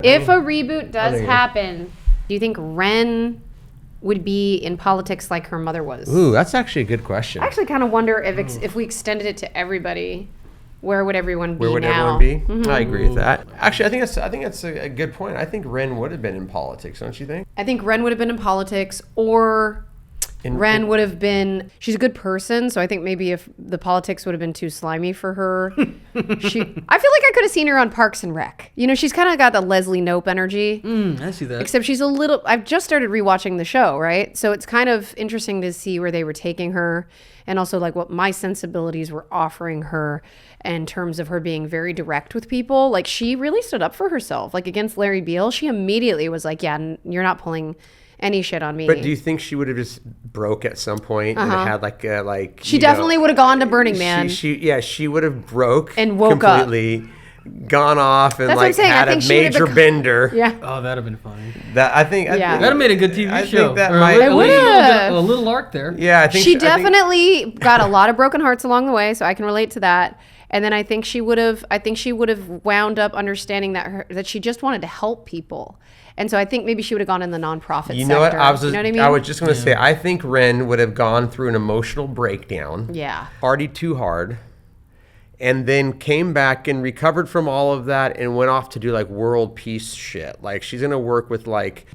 If a reboot does happen, do you think Wren would be in politics like her mother was? Ooh, that's actually a good question. I actually kind of wonder if we extended it to everybody, where would everyone be now? Where would everyone be? Mm-hmm. I agree with that. Actually, I think that's a good point. I think Wren would have been in politics, don't you think? I think Wren would have been in politics, or Wren would have been. She's a good person, so I think maybe if the politics would have been too slimy for her, I feel like I could have seen her on Parks and Rec. You know, she's kind of got the Leslie Knope energy. I see that. Except she's a little. I've just started rewatching the show, right? So it's kind of interesting to see where they were taking her, and also like what my sensibilities were offering her in terms of her being very direct with people. Like she really stood up for herself, like against Larry Beale. She immediately was like, "Yeah, you're not pulling any shit on me." But do you think she would have just broke at some point and had like she definitely would have gone to Burning Man. She would have broke and woke completely, gone off and That's had a major bender. Yeah. Oh, that'd have been funny. That'd have made a good TV show. Think that a little arc there. Yeah, I think she definitely got a lot of broken hearts along the way, so I can relate to that. And then I think she would have wound up understanding that she just wanted to help people. And so I think maybe she would have gone in the nonprofit sector. You know what? I was just going to say, Yeah. I think Wren would have gone through an emotional breakdown. Yeah. Partied too hard. And then came back and recovered from all of that and went off to do like world peace shit. Like she's going to work with like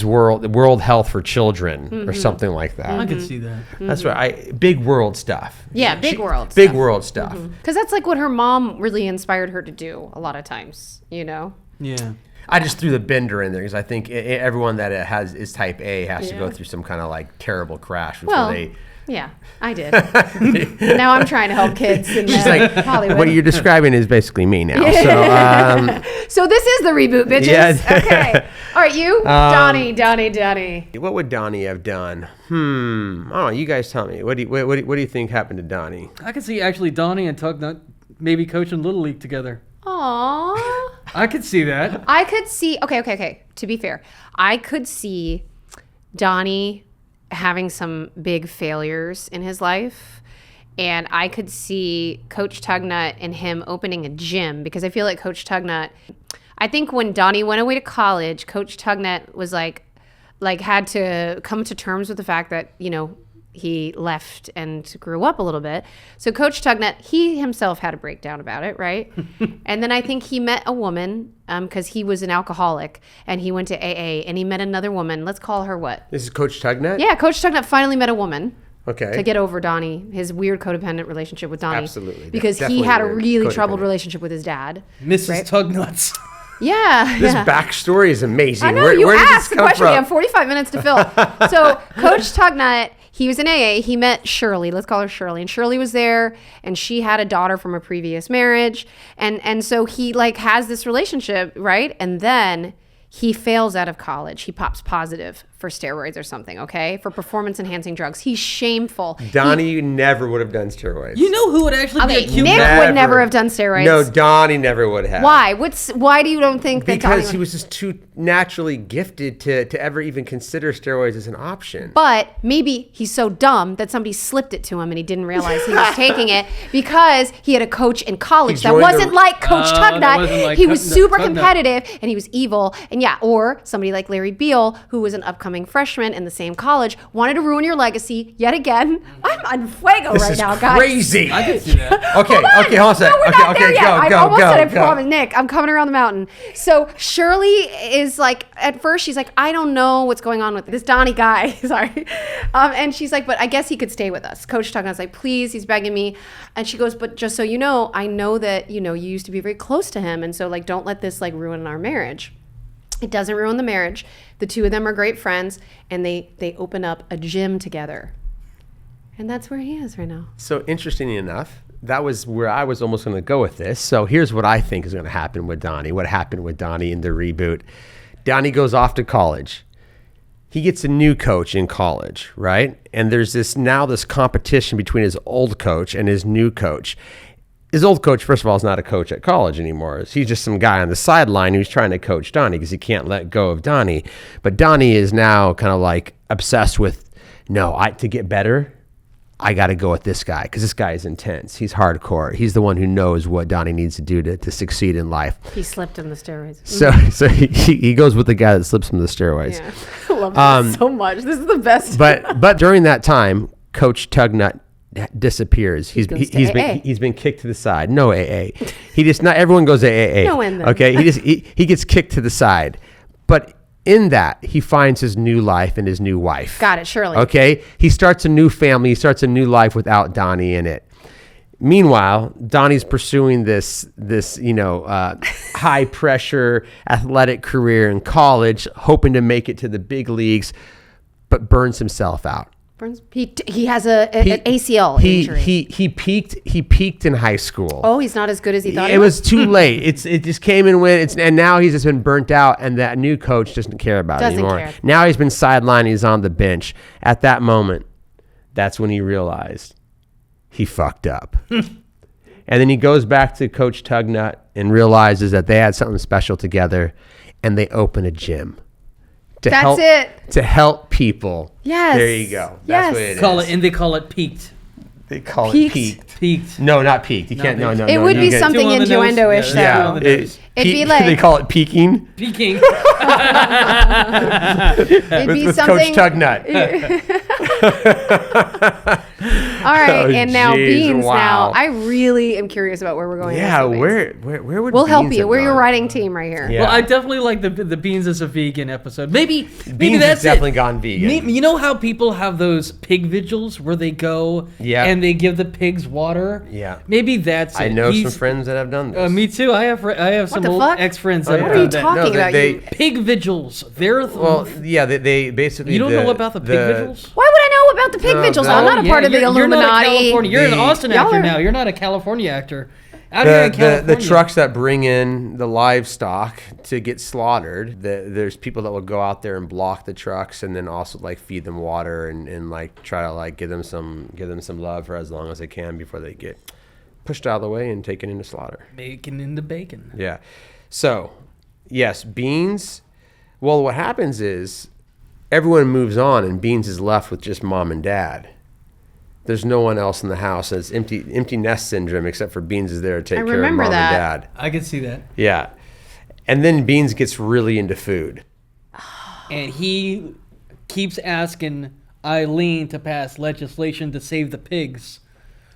world health for children or something like that. I could see that. That's right. Big world stuff. Yeah, big world stuff. Because that's like what her mom really inspired her to do a lot of times, you know? Yeah. I just threw the bender in there because I think everyone that is type A has to go through some kind of like terrible crash before they... Yeah, I did. Now I'm trying to help kids in Hollywood. What you're describing is basically me now. So this is the reboot, bitches. Yeah. Okay. All right, you, Donnie. What would Donnie have done? I don't know. You guys tell me. What do you think happened to Donnie? I could see actually Donnie and Tugnut maybe coaching Little League together. Aww. I could see that. I could see. Okay. To be fair, I could see Donnie having some big failures in his life, and I could see Coach Tugnut and him opening a gym, because I feel like Coach Tugnut, I think when Donnie went away to college, Coach Tugnut was like had to come to terms with the fact that, you know, he left and grew up a little bit. So Coach Tugnut, he himself had a breakdown about it, right? And then I think he met a woman, because he was an alcoholic, and he went to AA, and he met another woman. Let's call her what? This is Coach Tugnut? Yeah, Coach Tugnut finally met a woman. Okay. To get over Donnie, his weird codependent relationship with Donnie. Absolutely. Because he had a really troubled relationship with his dad. Mrs. Tugnuts. Yeah. This backstory is amazing. I know, where you did asked this the come question. from? We have 45 minutes to fill. So Coach Tugnut, he was in AA. He met Shirley. Let's call her Shirley. And Shirley was there, and she had a daughter from a previous marriage. And so he like has this relationship, right? And then he fails out of college. He pops positive for steroids or something, okay? For performance-enhancing drugs. He's shameful. Donnie never would have done steroids. You know who would actually be a cute Nick would never have done steroids. No, Donnie never would have. Why? Why do you don't think that Donnie Because he was just too naturally gifted to ever even consider steroids as an option. But maybe he's so dumb that somebody slipped it to him and he didn't realize he was taking it, because he had a coach in college that wasn't like Coach Tugnut. He was super competitive and he was evil. And yeah, or somebody like Larry Beale, who was an upcoming freshman in the same college, wanted to ruin your legacy yet again. I'm on fuego right now, guys. Crazy. I can see that. Okay, hold on a sec. No, we're not there yet. I almost said I go. promise. Nick, I'm coming around the mountain. So Shirley is like, at first she's like, I don't know what's going on with this Donnie guy. Sorry. And she's like, but I guess he could stay with us. Coach Tugnut's like, please, he's begging me. And she goes, but just so you know, I know that, you know, you used to be very close to him. And so like, don't let this like ruin our marriage. It doesn't ruin the marriage. The two of them are great friends, and they open up a gym together. And that's where he is right now. So interestingly enough, that was where I was almost going to go with this. So here's what I think is going to happen with Donnie. What happened with Donnie in the reboot. Donnie goes off to college. He gets a new coach in college, right? And there's this competition between his old coach and his new coach. His old coach, first of all, is not a coach at college anymore. He's just some guy on the sideline who's trying to coach Donnie because he can't let go of Donnie. But Donnie is now kind of like obsessed with, to get better, I got to go with this guy because this guy is intense. He's hardcore. He's the one who knows what Donnie needs to do to succeed in life. He slipped him the steroids. So he goes with the guy that slips him the steroids. Yeah. I love this so much. This is the best. But during that time, Coach Tugnut disappears. He's been kicked to the side. No AA. Not everyone goes AA. No end them. Okay. He gets kicked to the side. But in that, he finds his new life and his new wife. Got it, Shirley. Okay? He starts a new family. He starts a new life without Donnie in it. Meanwhile, Donnie's pursuing this high pressure athletic career in college, hoping to make it to the big leagues, but burns himself out. He has an ACL injury. He peaked in high school. Oh, he's not as good as he thought. It was too late. It just came and went. And now he's just been burnt out, and that new coach doesn't care about it anymore. Care. Now he's been sidelined. He's on the bench. At that moment, that's when he realized he fucked up. And then he goes back to Coach Tugnut and realizes that they had something special together, and they open a gym. To help people. Yes. There you go. That's what it is. And they call it peaked. They call it peaked. Peaked. No, not peaked. You can't. No. It would be something innuendo-ish, though. Yeah. It'd be like they call it peaking. Peaking. It'd be with something. Coach Tugnut. All right, and now geez, Beans. wow. Now I really am curious about where we're going. Yeah, with where would we'll help Beans you? have We're your gone? writing team right here. Yeah. Well, I definitely like the Beans as a vegan episode. Maybe Beans that's has definitely it. gone vegan. You know how people have those pig vigils where they go and they give the pigs water? Yeah. Maybe that's I it. know some friends that have done this. Me too. I have some the old fuck? ex-friends What that have are you done that. talking about? they- You? Pig vigils. They're Well, yeah, they basically. you don't know about the pig vigils? Why would I know about the pig vigils? I'm not a part of the You're not a Illuminati. California. You're an The- Austin Y'all actor are- now. You're not a California actor. Out here in The California. trucks that bring in the livestock to get slaughtered, there's people that will go out there and block the trucks and then also like feed them water and like try to like give them some love for as long as they can before they get pushed out of the way and taken into slaughter. Making into bacon. Yeah. So, yes, Beans. Well, what happens is everyone moves on and Beans is left with just mom and dad. There's no one else in the house. It's empty nest syndrome except for Beans is there to take care of mom and dad. I can see that. Yeah. And then Beans gets really into food. And he keeps asking Eileen to pass legislation to save the pigs.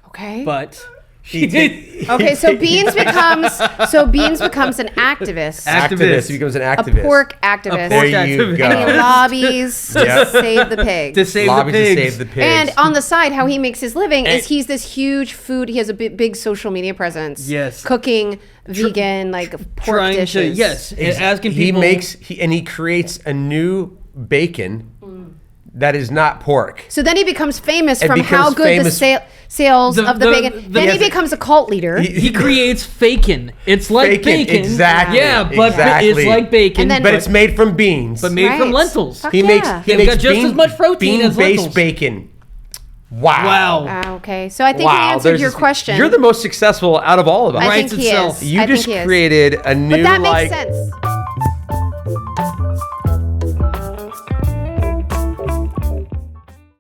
Okay. But Okay, so Beans becomes an activist. Activist. He becomes an A activist. pork activist. There you go. And he lobbies to save the pigs. to save Lobbies the to pigs. save the pigs. And on the side, how he makes his living is he's this huge food. He has a big social media presence. Yes. Cooking vegan like pork trying dishes. to asking people. He creates a new bacon that is not pork. So then he becomes famous It from how becomes good famous- the sales of the bacon. Then he yes, becomes a cult leader. He creates Fakin. It's like bacon. Exactly. Yeah, but exactly. it's like bacon. And then- But it's made from beans. but made from Right. lentils. Fuck he makes yeah. he They've makes got just as much protein as bean-based lentils. bacon. Wow. Wow. Okay, so I think he answered there's your this- question. You're the most successful out of all of us. I Writes think he itself. is. You I think just he is. created a new But that makes like sense.